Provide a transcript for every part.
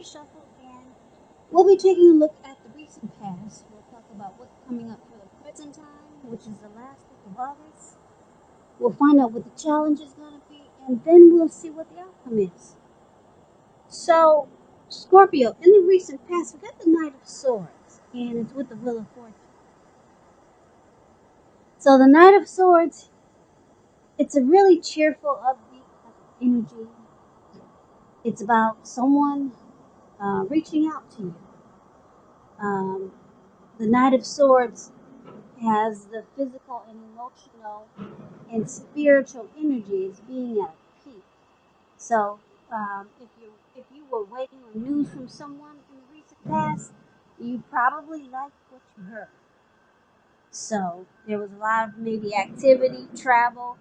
shuffle, and we'll be taking a look at the recent past. We'll talk about what's coming up for the present time, which is the last week of August. We'll find out what the challenge is going to be, and then we'll see what the outcome is. So, Scorpio, in the recent past, we got the Knight of Swords, and it's with the Wheel of Fortune. So, the Knight of Swords, it's a really cheerful, upbeat energy. It's about someone reaching out to you. The Knight of Swords has the physical and emotional and spiritual energies being at a peak. So, if you were waiting on news from someone in the recent past, you probably liked what you heard. So there was a lot of maybe activity, travel,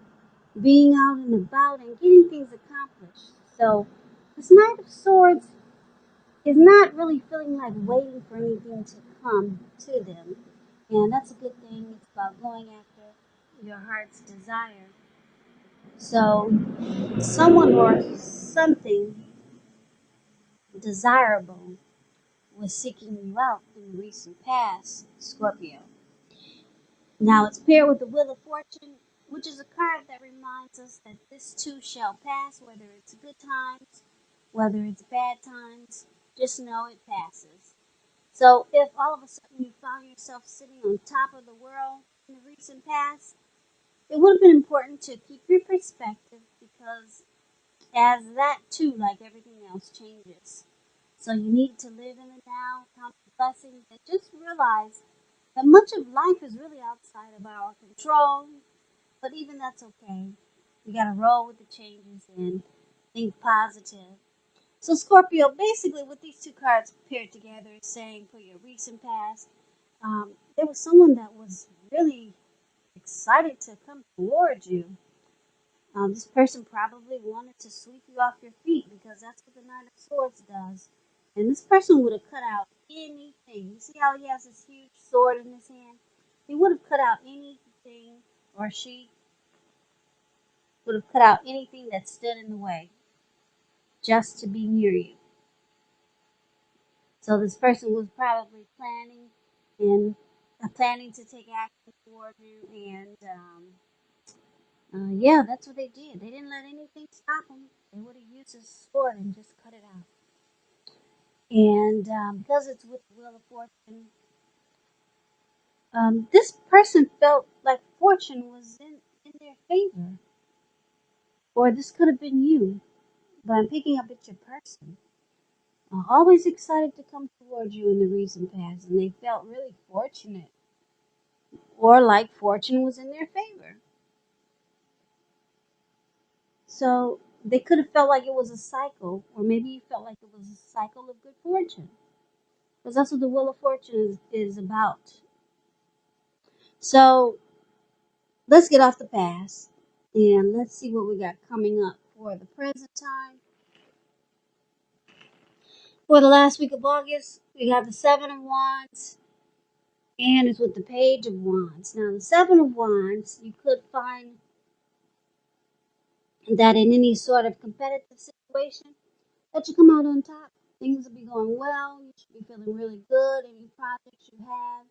being out and about, and getting things accomplished. So this Knight of Swords is not really feeling like waiting for anything to come to them. And that's a good thing. It's about going after your heart's desire. So someone or something desirable was seeking you out in the recent past, Scorpio. Now it's paired with the Wheel of Fortune, which is a card that reminds us that this too shall pass, whether it's good times, whether it's bad times, just know it passes. So if all of a sudden you found yourself sitting on top of the world in the recent past, it would have been important to keep your perspective because as that too, like everything else, changes. So you need to live in the now, count the blessings, and just realize that much of life is really outside of our control. But even that's okay. We gotta roll with the changes and think positive. So Scorpio, basically what these two cards paired together is saying for your recent past, there was someone that was really excited to come towards you. This person probably wanted to sweep you off your feet because that's what the Knight of Swords does. And this person would have cut out anything. You see how he has this huge sword in his hand? He would have cut out anything, or she would have cut out anything that stood in the way just to be near you. So this person was probably planning to take action toward you, and yeah, that's what they did. They didn't let anything stop them. They would have used a sword and just cut it out. And because it's with the Wheel of Fortune, this person felt like fortune was in their favor. Or this could have been you, but I'm picking up at your person. Always excited to come towards you in the recent past, and they felt really fortunate. Or like fortune was in their favor. So they could have felt like it was a cycle, or maybe you felt like it was a cycle of good fortune. Because that's what the Wheel of Fortune is about. So let's get off the past and let's see what we got coming up for the present time. For the last week of August, we got the Seven of Wands, and it's with the Page of Wands. Now, the Seven of Wands, you could find that in any sort of competitive situation, that you come out on top. Things will be going well. You should be feeling really good. Any projects you have,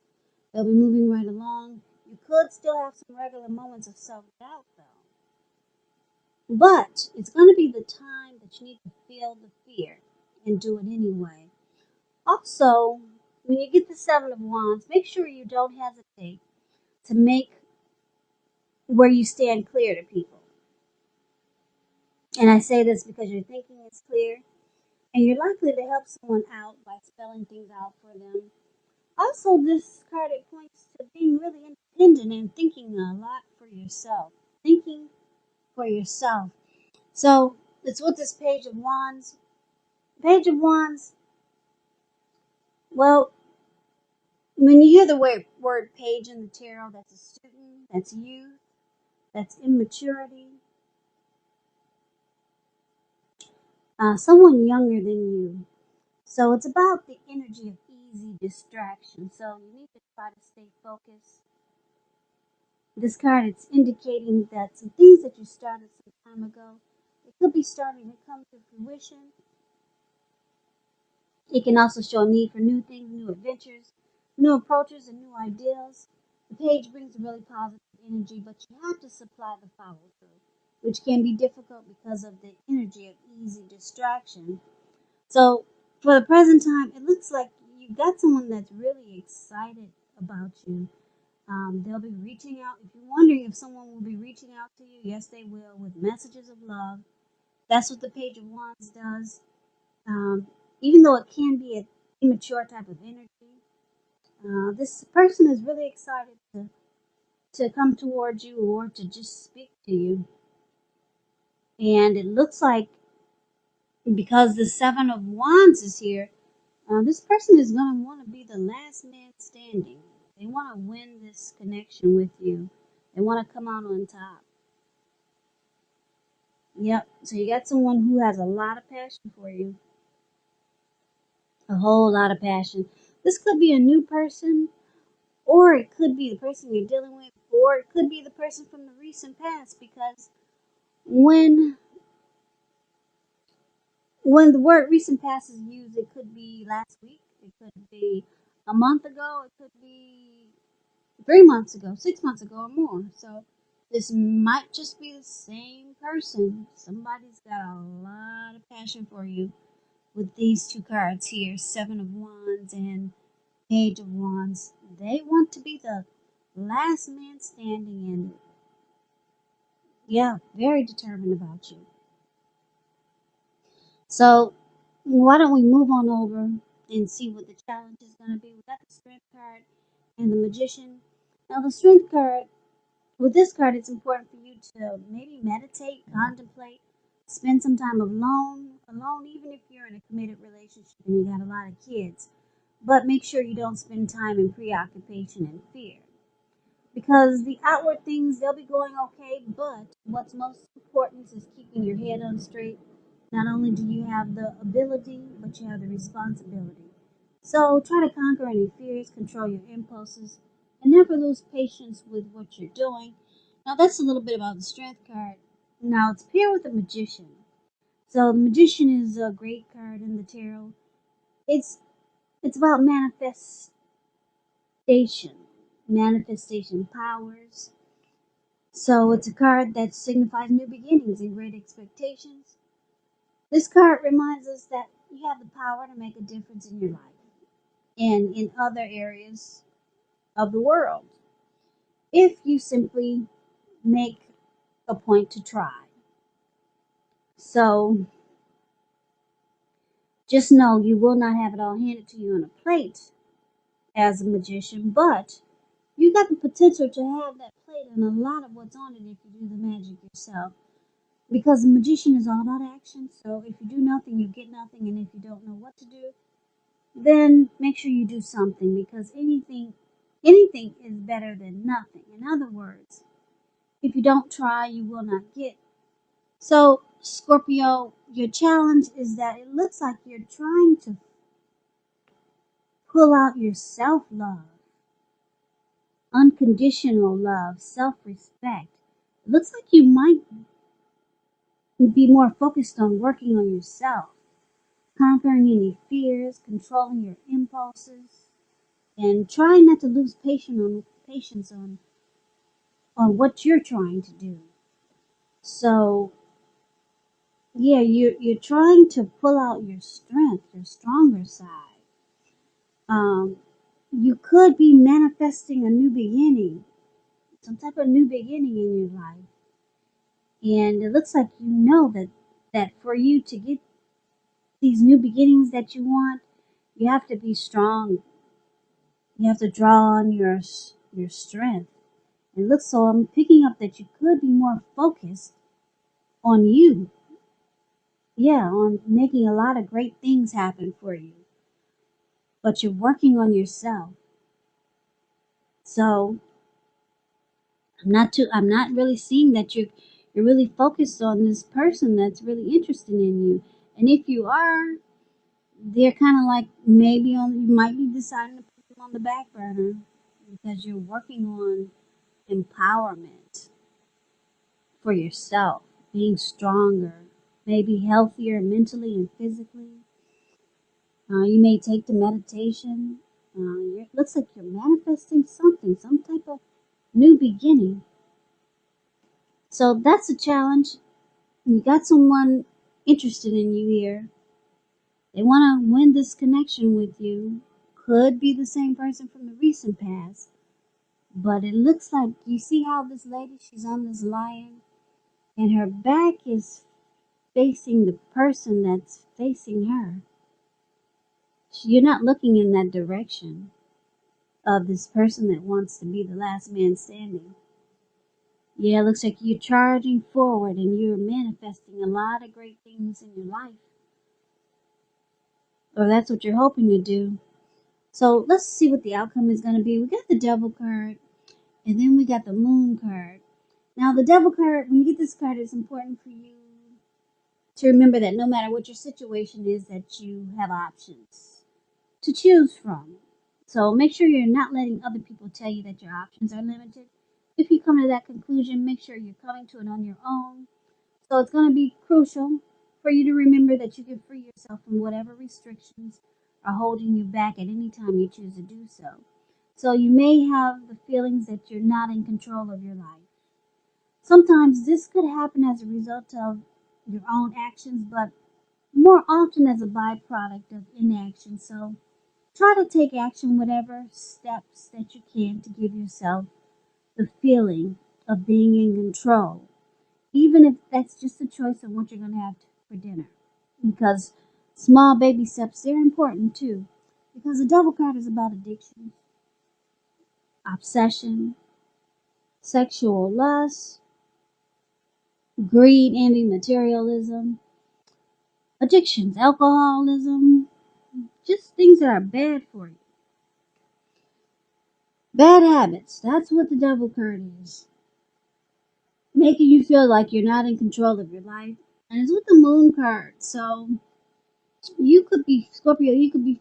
they'll be moving right along. You could still have some regular moments of self-doubt, though. But it's going to be the time that you need to feel the fear and do it anyway. Also, when you get the Seven of Wands, make sure you don't hesitate to make where you stand clear to people. And I say this because your thinking is clear and you're likely to help someone out by spelling things out for them. Also, this card, it points to being really independent and thinking a lot for yourself. Thinking for yourself. So, it's with this Page of Wands. Page of Wands, well, when you hear the word page in the tarot, that's a student, that's youth, that's immaturity, someone younger than you. So it's about the energy of easy distraction. So you need to try to stay focused. This card, it's indicating that some things that you started some time ago, it could be starting to come to fruition. It can also show a need for new things, new adventures, new approaches, and new ideas. The page brings a really positive energy, but you have to supply the follow through, which can be difficult because of the energy of easy distraction. So, for the present time, it looks like you've got someone that's really excited about you. They'll be reaching out. If you're wondering if someone will be reaching out to you, yes, they will, with messages of love. That's what the Page of Wands does. Um, Even though it can be an immature type of energy, this person is really excited to come towards you or to just speak to you. And it looks like because the Seven of Wands is here, this person is going to want to be the last man standing. They want to win this connection with you. They want to come out on top. Yep. So you got someone who has a lot of passion for you. A whole lot of passion. This could be a new person, or it could be the person you're dealing with, or it could be the person from the recent past, because when when the word recent past is used, it could be last week, it could be a month ago, it could be 3 months ago, 6 months ago, or more. So this might just be the same person. Somebody's got a lot of passion for you with these two cards here, Seven of Wands and Page of Wands. They want to be the last man standing, and yeah, very determined about you. So why don't we move on over and see what the challenge is going to be? We got the Strength card and the Magician. Now the Strength card, with this card, it's important for you to maybe meditate, contemplate, spend some time alone, even if you're in a committed relationship and you got a lot of kids. But make sure you don't spend time in preoccupation and fear. Because the outward things, they'll be going okay, but what's most important is keeping your head on straight. Not only do you have the ability, but you have the responsibility. So try to conquer any fears, control your impulses, and never lose patience with what you're doing. Now that's a little bit about the Strength card. Now it's paired with the Magician. So the Magician is a great card in the tarot. It's it's about manifestation powers. So it's a card that signifies new beginnings and great expectations. This card reminds us that you have the power to make a difference in your life and in other areas of the world if you simply make a point to try. So just know you will not have it all handed to you on a plate as a magician, but you got the potential to have that plate and a lot of what's on it if you do the magic yourself. Because the magician is all about action, so if you do nothing, you get nothing, and if you don't know what to do, then make sure you do something, because anything is better than nothing. In other words, if you don't try, you will not get. So, Scorpio, your challenge is that it looks like you're trying to pull out your self-love, unconditional love, self-respect. It looks like you might be more focused on working on yourself, conquering any fears, controlling your impulses, and trying not to lose patience on what you're trying to do. So yeah, you're trying to pull out your strength, your stronger side. Um, you could be manifesting a new beginning, some type of new beginning in your life, and it looks like you know that for you to get these new beginnings that you want, you have to be strong. You have to draw on your strength. It looks so I'm picking up that you could be more focused on you. Yeah, on making a lot of great things happen for you. But you're working on yourself. So I'm not really seeing that you're really focused on this person that's really interested in you. And if you are, they're kind of like maybe you might be deciding to put them on the back burner because you're working on empowerment for yourself, being stronger, maybe healthier mentally and physically. You may take to meditation. It looks like you're manifesting something, some type of new beginning. So that's a challenge. You got someone interested in you here. They want to win this connection with you. Could be the same person from the recent past. But it looks like, you see how this lady, she's on this lion, and her back is facing the person that's facing her. You're not looking in that direction of this person that wants to be the last man standing. Yeah, it looks like you're charging forward and you're manifesting a lot of great things in your life. Or that's what you're hoping to do. So let's see what the outcome is going to be. We got the Devil card, and then we got the Moon card. Now, the Devil card, when you get this card, it's important for you to remember that no matter what your situation is, that you have options to choose from. So make sure you're not letting other people tell you that your options are limited. If you come to that conclusion, make sure you're coming to it on your own. So it's going to be crucial for you to remember that you can free yourself from whatever restrictions are holding you back at any time you choose to do so. So you may have the feelings that you're not in control of your life. Sometimes this could happen as a result of your own actions, but more often as a byproduct of inaction. So try to take action, whatever steps that you can, to give yourself the feeling of being in control, even if that's just a choice of what you're going to have for dinner. Because small baby steps, they're important too. Because the Devil card is about addiction, obsession, sexual lust, greed, envy, materialism, addictions, alcoholism, just things that are bad for you. Bad habits, that's what the Devil card is. Making you feel like you're not in control of your life. And it's with the Moon card. So you could be, Scorpio, you could be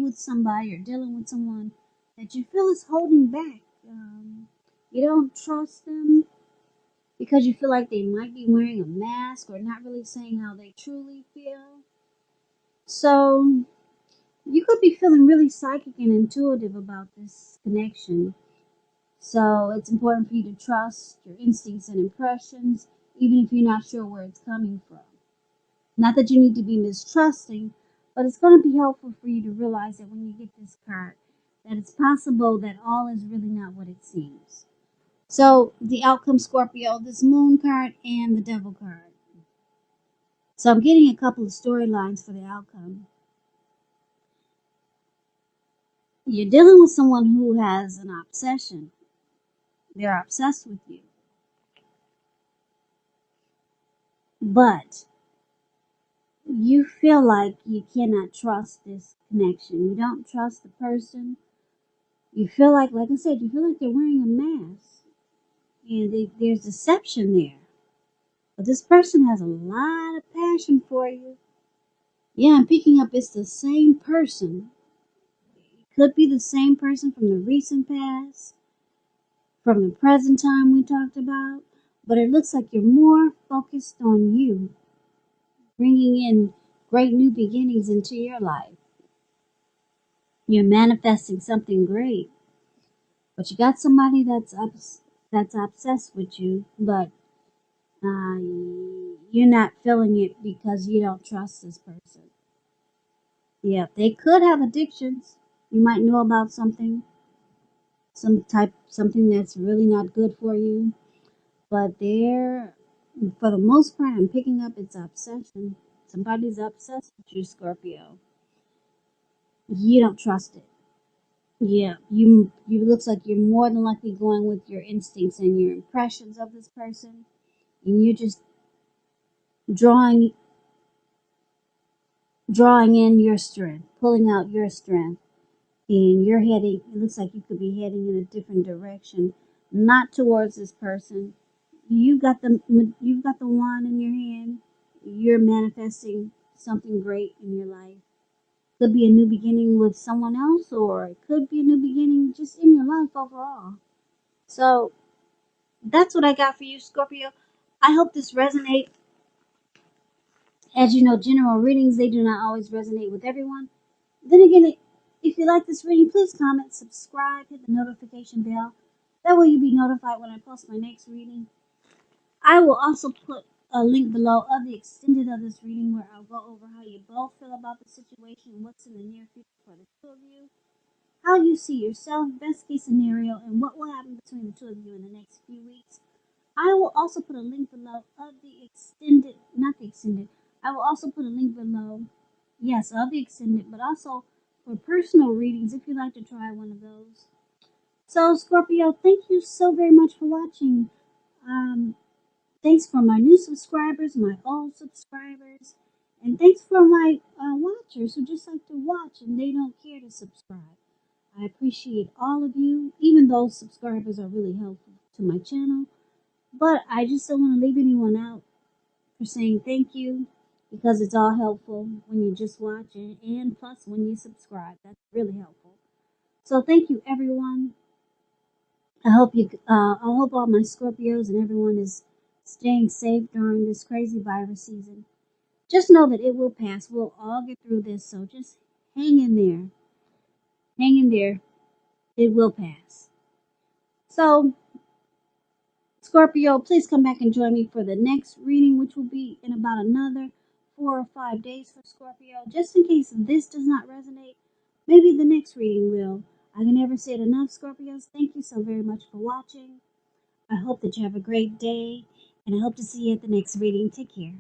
with somebody or dealing with someone that you feel is holding back. You don't trust them because you feel like they might be wearing a mask or not really saying how they truly feel. So you could be feeling really psychic and intuitive about this connection. So it's important for you to trust your instincts and impressions, even if you're not sure where it's coming from. Not that you need to be mistrusting, but it's going to be helpful for you to realize that when you get this card, that it's possible that all is really not what it seems. So the outcome, Scorpio, this Moon card and the Devil card. So I'm getting a couple of storylines for the outcome. You're dealing with someone who has an obsession. They're obsessed with you. But you feel like you cannot trust this connection. You don't trust the person. You feel like I said, you feel like they're wearing a mask. And there's deception there. But this person has a lot of passion for you. Yeah, I'm picking up it's the same person. It could be the same person from the recent past, from the present time we talked about. But it looks like you're more focused on you, bringing in great new beginnings into your life. You're manifesting something great. But you got somebody that's obsessed with you, but uh, you're not feeling it because you don't trust this person. Yeah, they could have addictions. You might know about something that's really not good for you. But for the most part, I'm picking up it's obsession. Somebody's obsessed with you, Scorpio. You don't trust it. Yeah, you looks like you're more than likely going with your instincts and your impressions of this person, and you're just drawing drawing in your strength, pulling out your strength, and you're heading. It looks like you could be heading in a different direction, not towards this person. You've got the wand in your hand. You're manifesting something great in your life. Could be a new beginning with someone else, or it could be a new beginning just in your life overall. So that's what I got for you, Scorpio. I hope this resonates. As you know, general readings, they do not always resonate with everyone. Then again, if you like this reading, please comment, subscribe, hit the notification bell. That way you'll be notified when I post my next reading. I will also put a link below of the extended of this reading where I'll go over how you both feel about the situation, what's in the near future for the two of you, how you see yourself, best case scenario, and what will happen between the two of you in the next few weeks. I will also put a link below of the extended, not the extended, I will also put a link below, yes, of the extended, but also for personal readings if you'd like to try one of those. So, Scorpio, thank you so very much for watching. Um, Thanks for my new subscribers, my old subscribers, and thanks for my watchers who just like to watch and they don't care to subscribe. I appreciate all of you, even though subscribers are really helpful to my channel. But I just don't want to leave anyone out for saying thank you because it's all helpful when you just watch it, and plus when you subscribe. That's really helpful. So thank you, everyone. I hope all my Scorpios and everyone is staying safe during this crazy virus season. Just know that it will pass. We'll all get through this. So just hang in there. Hang in there. It will pass. So, Scorpio, please come back and join me for the next reading, which will be in about another 4 or 5 days for Scorpio. Just in case this does not resonate, maybe the next reading will. I can never say it enough, Scorpios. Thank you so very much for watching. I hope that you have a great day, and I hope to see you at the next reading. Take care.